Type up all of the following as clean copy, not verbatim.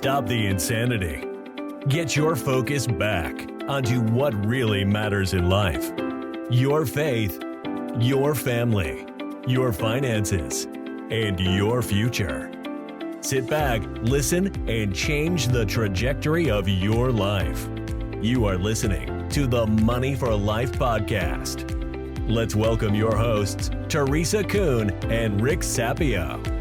Stop the insanity. Get your focus back onto what really matters in life. Your faith, your family, your finances, and your future. Sit back, listen, and change the trajectory of your life. You are listening to the Money for Life podcast. Let's welcome your hosts, Teresa Kuhn and Rick Sapio.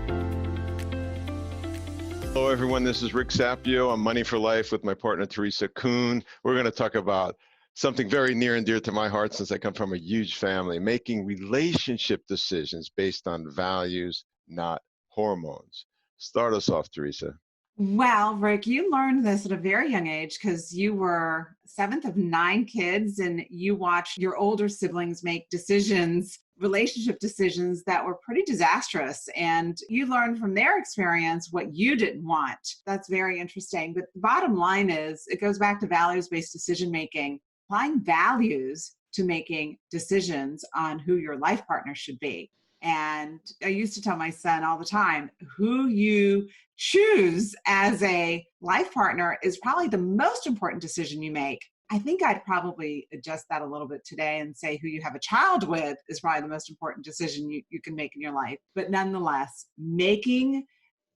Hello, everyone. This is Rick Sapio. I'm Money for Life with my partner, Teresa Kuhn. We're going to talk about something very near and dear to my heart since I come from a huge family, making relationship decisions based on values, not hormones. Start us off, Teresa. Well, Rick, you learned this at a very young age because you were seventh of 9 kids and you watched your older siblings make decisions, relationship decisions that were pretty disastrous. And you learned from their experience what you didn't want. That's very interesting. But the bottom line is it goes back to values-based decision making, applying values to making decisions on who your life partner should be. And I used to tell my son all the time, who you choose as a life partner is probably the most important decision you make. I think I'd probably adjust that a little bit today and say who you have a child with is probably the most important decision you can make in your life. But nonetheless, making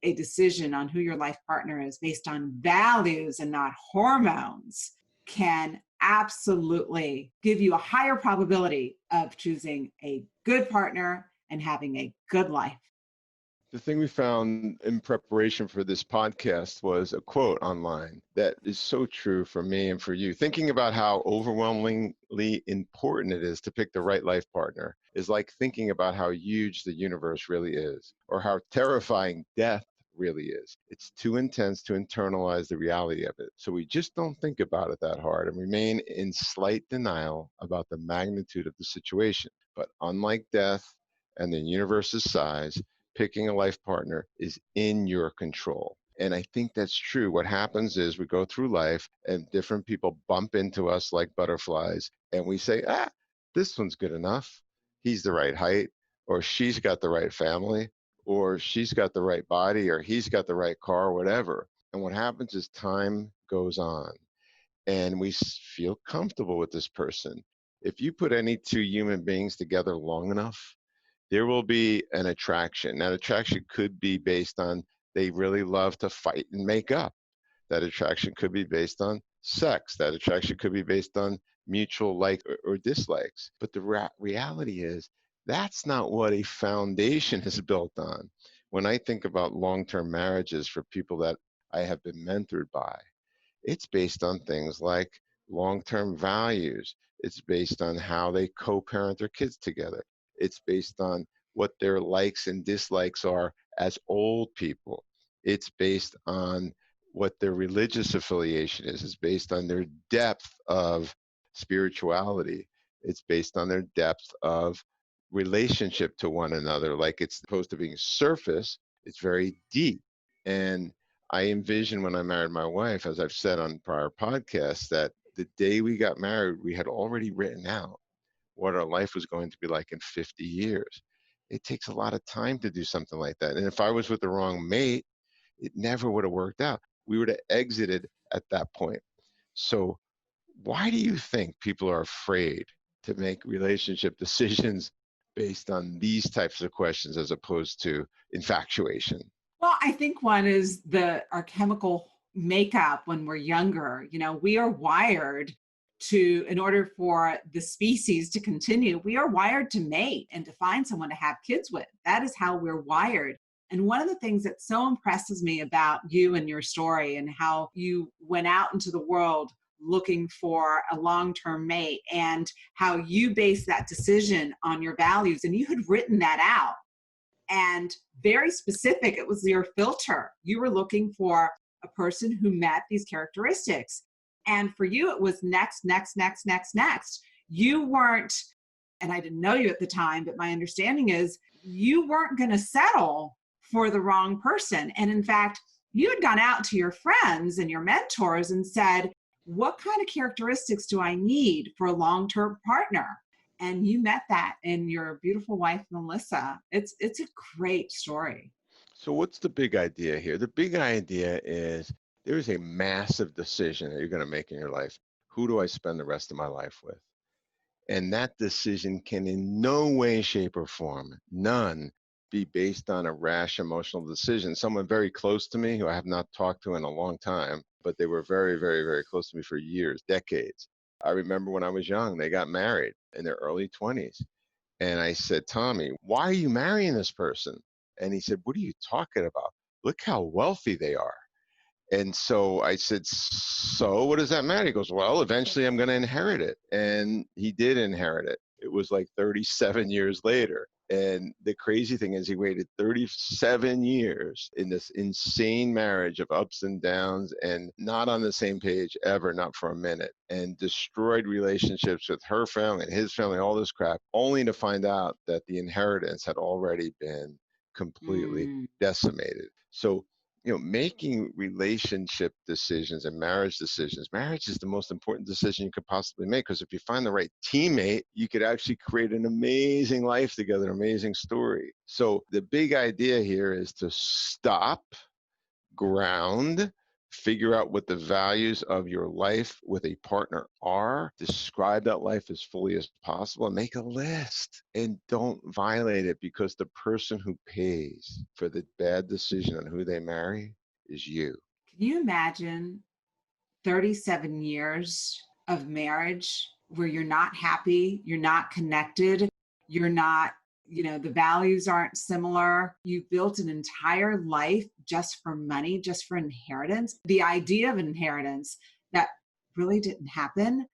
a decision on who your life partner is based on values and not hormones can absolutely give you a higher probability of choosing a good partner and having a good life. The thing we found in preparation for this podcast was a quote online that is so true for me and for you. Thinking about how overwhelmingly important it is to pick the right life partner is like thinking about how huge the universe really is, or how terrifying death really is. It's too intense to internalize the reality of it. So we just don't think about it that hard and remain in slight denial about the magnitude of the situation. But unlike death and the universe's size, picking a life partner is in your control. And I think that's true. What happens is we go through life and different people bump into us like butterflies and we say, this one's good enough. He's the right height, or she's got the right family, or she's got the right body, or he's got the right car, or whatever. And what happens is time goes on and we feel comfortable with this person. If you put any 2 human beings together long enough, there will be an attraction. That attraction could be based on they really love to fight and make up. That attraction could be based on sex. That attraction could be based on mutual like or dislikes. But the reality is that's not what a foundation is built on. When I think about long-term marriages for people that I have been mentored by, it's based on things like long-term values. It's based on how they co-parent their kids together. It's based on what their likes and dislikes are as old people. It's based on what their religious affiliation is. It's based on their depth of spirituality. It's based on their depth of relationship to one another. Like it's supposed to be surface, it's very deep. And I envision when I married my wife, as I've said on prior podcasts, that the day we got married, we had already written out what our life was going to be like in 50 years. It takes a lot of time to do something like that. And if I was with the wrong mate, it never would have worked out. We would have exited at that point. So why do you think people are afraid to make relationship decisions based on these types of questions as opposed to infatuation? Well, I think one is our chemical makeup when we're younger. We are wired in order for the species to continue, we are wired to mate and to find someone to have kids with. That is how we're wired. And one of the things that so impresses me about you and your story and how you went out into the world looking for a long-term mate and how you base that decision on your values, and you had written that out. And very specific, it was your filter. You were looking for a person who met these characteristics. And for you, it was next, next, next, next, next. You weren't, and I didn't know you at the time, but my understanding is you weren't going to settle for the wrong person. And in fact, you had gone out to your friends and your mentors and said, what kind of characteristics do I need for a long-term partner? And you met that in your beautiful wife, Melissa. It's a great story. So what's the big idea here? The big idea is There is a massive decision that you're going to make in your life. Who do I spend the rest of my life with? And that decision can in no way, shape, or form, none, be based on a rash emotional decision. Someone very close to me who I have not talked to in a long time, but they were very, very, very close to me for years, decades. I remember when I was young, they got married in their early 20s. And I said, Tommy, why are you marrying this person? And he said, what are you talking about? Look how wealthy they are. And so I said, so what does that matter? He goes, well, eventually I'm going to inherit it. And he did inherit it. It was like 37 years later. And the crazy thing is, he waited 37 years in this insane marriage of ups and downs and not on the same page ever, not for a minute, and destroyed relationships with her family and his family, all this crap, only to find out that the inheritance had already been completely Mm. decimated. So making relationship decisions and marriage decisions, marriage is the most important decision you could possibly make, because if you find the right teammate, you could actually create an amazing life together, an amazing story. So the big idea here is to stop, ground, figure out what the values of your life with a partner are, describe that life as fully as possible, and make a list. And don't violate it, because the person who pays for the bad decision on who they marry is you. Can you imagine 37 years of marriage where you're not happy, you're not connected, you're not, the values aren't similar. You built an entire life just for money, just for inheritance. The idea of inheritance that really didn't happen.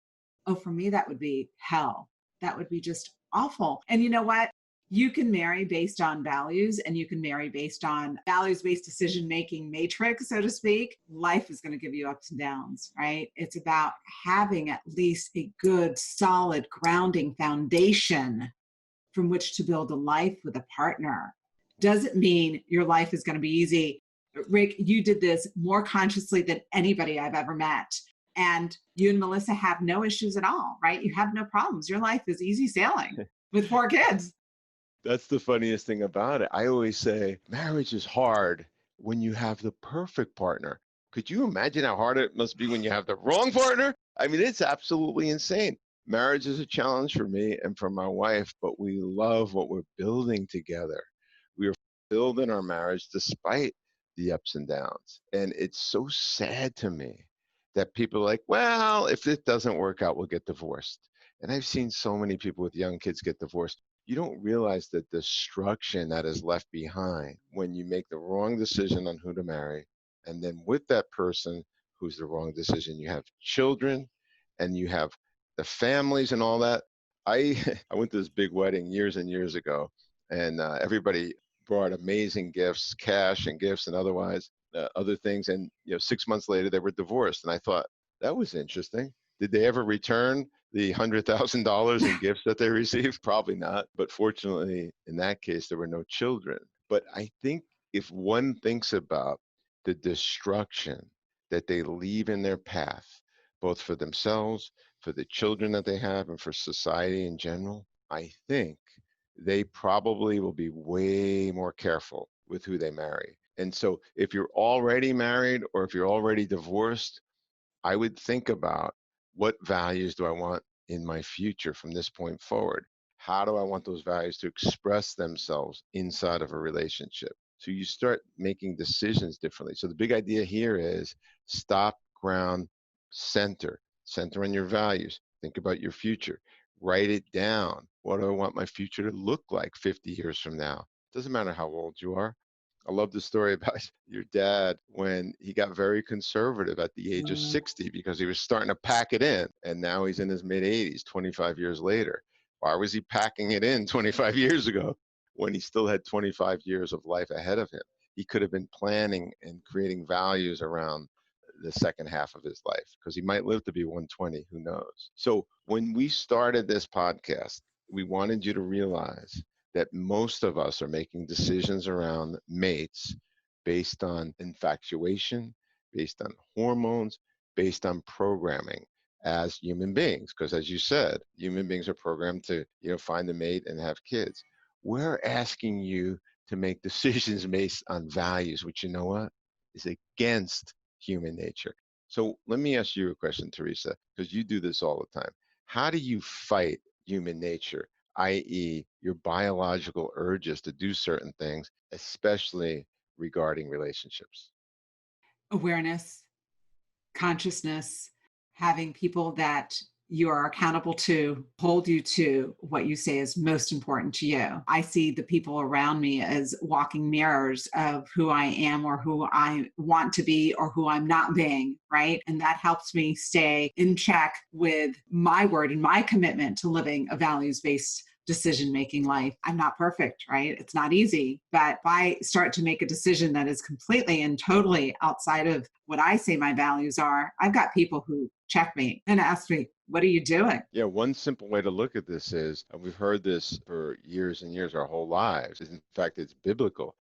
Oh, for me, that would be hell. That would be just awful. And you know what? You can marry based on values, and you can marry based on values based decision making matrix, so to speak. Life is going to give you ups and downs, right? It's about having at least a good, solid, grounding foundation from which to build a life with a partner. Doesn't mean your life is going to be easy. Rick, you did this more consciously than anybody I've ever met. And you and Melissa have no issues at all, right? You have no problems. Your life is easy sailing with 4 kids. That's the funniest thing about it. I always say marriage is hard when you have the perfect partner. Could you imagine how hard it must be when you have the wrong partner? I mean, it's absolutely insane. Marriage is a challenge for me and for my wife, but we love what we're building together. We are building our marriage despite the ups and downs. And it's so sad to me that people are like, well, if it doesn't work out, we'll get divorced. And I've seen so many people with young kids get divorced. You don't realize the destruction that is left behind when you make the wrong decision on who to marry. And then with that person who's the wrong decision, you have children and you have the families and all that. I, I went to this big wedding years and years ago, and everybody brought amazing gifts, cash and gifts and otherwise, other things. And 6 months later, they were divorced. And I thought, that was interesting. Did they ever return the $100,000 in gifts that they received? Probably not. But fortunately, in that case, there were no children. But I think if one thinks about the destruction that they leave in their path, both for themselves, for the children that they have, and for society in general, I think they probably will be way more careful with who they marry. And so if you're already married or if you're already divorced, I would think about, what values do I want in my future from this point forward? How do I want those values to express themselves inside of a relationship? So you start making decisions differently. So the big idea here is stop, ground, center on your values. Think about your future. Write it down. What do I want my future to look like 50 years from now? Doesn't matter how old you are. I love the story about your dad when he got very conservative at the age of 60 because he was starting to pack it in. And now he's in his mid 80s, 25 years later. Why was he packing it in 25 years ago when he still had 25 years of life ahead of him? He could have been planning and creating values around the second half of his life, because he might live to be 120, who knows? So when we started this podcast, we wanted you to realize that most of us are making decisions around mates based on infatuation, based on hormones, based on programming as human beings. Because as you said, human beings are programmed to, find a mate and have kids. We're asking you to make decisions based on values, which, you know what, is against human nature. So let me ask you a question, Teresa, because you do this all the time. How do you fight human nature, i.e., your biological urges to do certain things, especially regarding relationships? Awareness, consciousness, having people that you are accountable to hold you to what you say is most important to you. I see the people around me as walking mirrors of who I am or who I want to be or who I'm not being, right? And that helps me stay in check with my word and my commitment to living a values based decision-making life. I'm not perfect, right? It's not easy, but if I start to make a decision that is completely and totally outside of what I say my values are, I've got people who check me and ask me, what are you doing? Yeah, one simple way to look at this is, and we've heard this for years and years, our whole lives. In fact, it's biblical.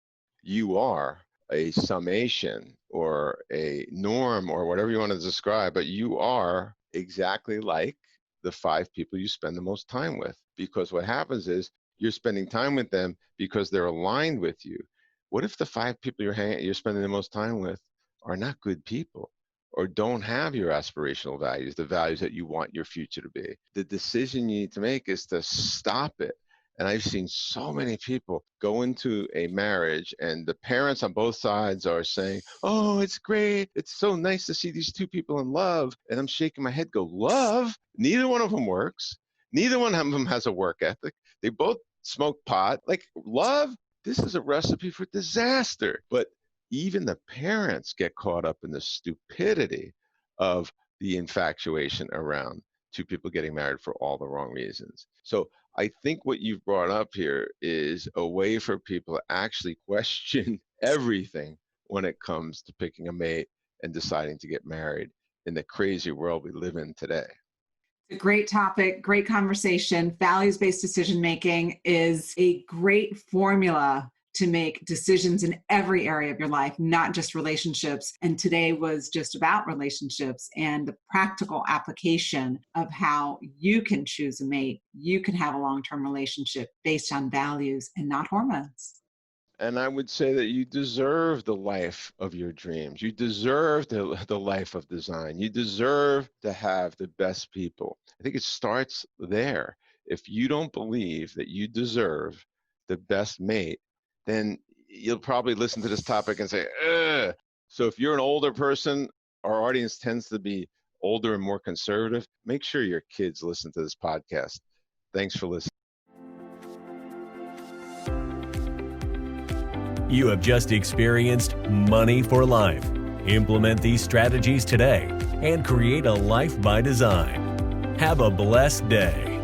You are a summation or a norm or whatever you want to describe, but you are exactly like the 5 people you spend the most time with. Because what happens is you're spending time with them because they're aligned with you. What if the 5 people you're spending the most time with are not good people, or don't have your aspirational values, the values that you want your future to be? The decision you need to make is to stop it. And I've seen so many people go into a marriage and the parents on both sides are saying, oh, it's great. It's so nice to see these 2 people in love. And I'm shaking my head, go, love? Neither one of them works. Neither one of them has a work ethic. They both smoke pot. Like, love? This is a recipe for disaster. But even the parents get caught up in the stupidity of the infatuation around 2 people getting married for all the wrong reasons. So I think what you've brought up here is a way for people to actually question everything when it comes to picking a mate and deciding to get married in the crazy world we live in today. A great topic, great conversation. Values based decision making is a great formula to make decisions in every area of your life, not just relationships. And today was just about relationships and the practical application of how you can choose a mate. You can have a long-term relationship based on values and not hormones. And I would say that you deserve the life of your dreams. You deserve the life of design. You deserve to have the best people. I think it starts there. If you don't believe that you deserve the best mate, then you'll probably listen to this topic and say, ugh. So if you're an older person, our audience tends to be older and more conservative. Make sure your kids listen to this podcast. Thanks for listening. You have just experienced Money for Life. Implement these strategies today and create a life by design. Have a blessed day.